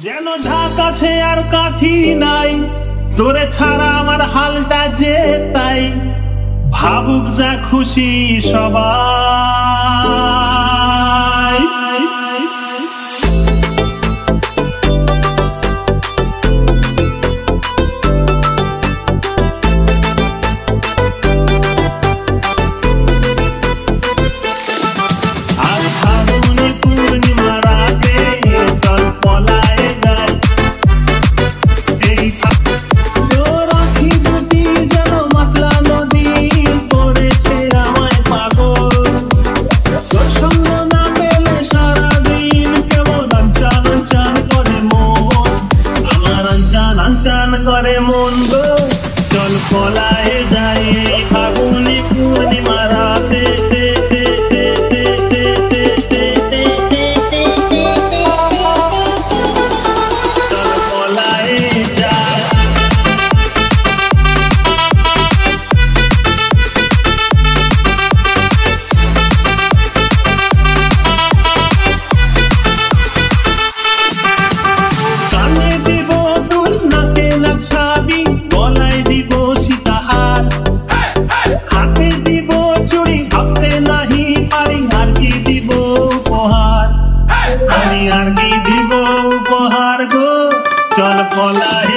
যেন ঢাক আছে আর কাঠি নাই, তোরে ছাড়া আমার হালটা যে তাই। ভাবুক যা খুশি সবাই। চান করে মন গো, চল পলায়ে যাই এই ফাগুনি পূর্ণিমা রাতে। চল পলায়ে যাই। কানে দিব দুল, নাকে নাচাবি, গলায় দিব সীতাহার, হাতে দিব চুড়ি, ভাবতে নাহি পারি আর কি দিব উপহার। আমি আর কি দিব উপহার গো, চল পলায়ে